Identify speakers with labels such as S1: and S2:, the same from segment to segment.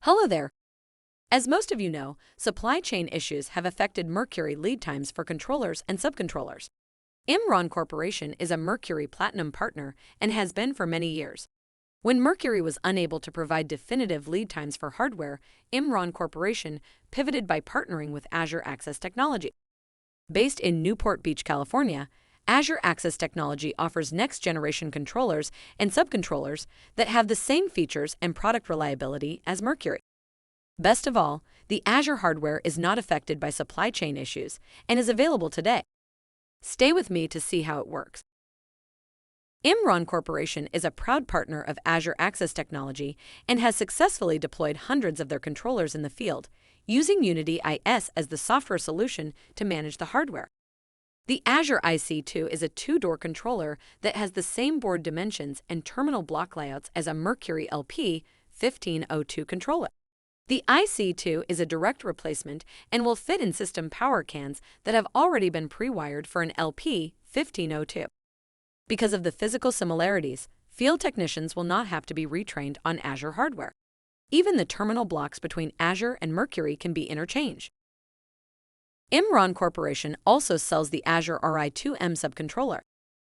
S1: Hello there. As most of you know, supply chain issues have affected Mercury lead times for controllers and subcontrollers. IMRON Corporation is a Mercury Platinum partner and has been for many years. When Mercury was unable to provide definitive lead times for hardware, IMRON Corporation pivoted by partnering with Azure Access Technology. Based in Newport Beach, California, Azure Access Technology offers next-generation controllers and subcontrollers that have the same features and product reliability as Mercury. Best of all, the Azure hardware is not affected by supply chain issues and is available today. Stay with me to see how it works. IMRON Corporation is a proud partner of Azure Access Technology and has successfully deployed hundreds of their controllers in the field, using UnityIS as the software solution to manage the hardware. The Azure IC2 is a two-door controller that has the same board dimensions and terminal block layouts as a Mercury LP 1502 controller. The IC2 is a direct replacement and will fit in system power cans that have already been pre-wired for an LP 1502. Because of the physical similarities, field technicians will not have to be retrained on Azure hardware. Even the terminal blocks between Azure and Mercury can be interchanged. IMRON Corporation also sells the Azure RI2M subcontroller.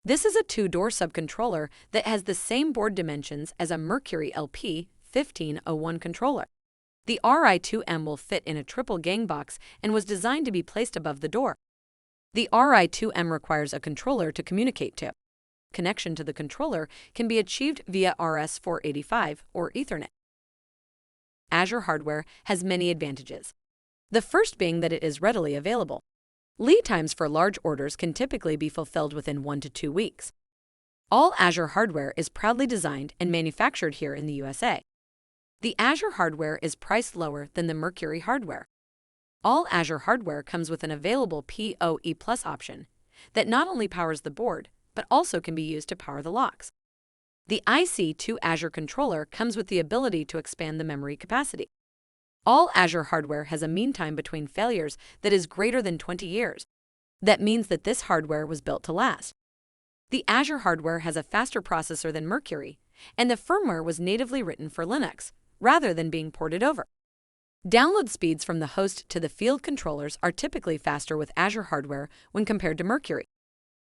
S1: This is a two-door subcontroller that has the same board dimensions as a Mercury LP 1501 controller. The RI2M will fit in a triple gang box and was designed to be placed above the door. The RI2M requires a controller to communicate to. Connection to the controller can be achieved via RS-485 or Ethernet. Azure hardware has many advantages. The first being that it is readily available. Lead times for large orders can typically be fulfilled within 1 to 2 weeks. All Azure hardware is proudly designed and manufactured here in the USA. The Azure hardware is priced lower than the Mercury hardware. All Azure hardware comes with an available PoE Plus option that not only powers the board, but also can be used to power the locks. The IC2 Azure controller comes with the ability to expand the memory capacity. All Azure hardware has a mean time between failures that is greater than 20 years. That means that this hardware was built to last. The Azure hardware has a faster processor than Mercury, and the firmware was natively written for Linux, rather than being ported over. Download speeds from the host to the field controllers are typically faster with Azure hardware when compared to Mercury.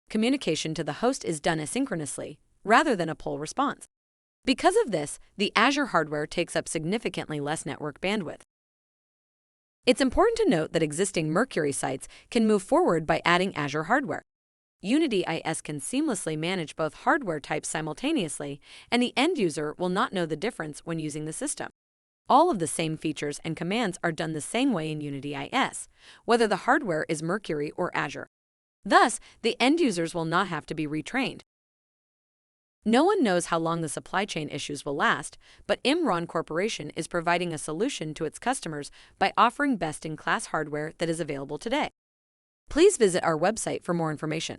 S1: Communication to the host is done asynchronously, rather than a pull response. Because of this, the Azure hardware takes up significantly less network bandwidth. It's important to note that existing Mercury sites can move forward by adding Azure hardware. UnityIS can seamlessly manage both hardware types simultaneously, and the end user will not know the difference when using the system. All of the same features and commands are done the same way in UnityIS, whether the hardware is Mercury or Azure. Thus, the end users will not have to be retrained. No one knows how long the supply chain issues will last, but IMRON Corporation is providing a solution to its customers by offering best-in-class hardware that is available today. Please visit our website for more information.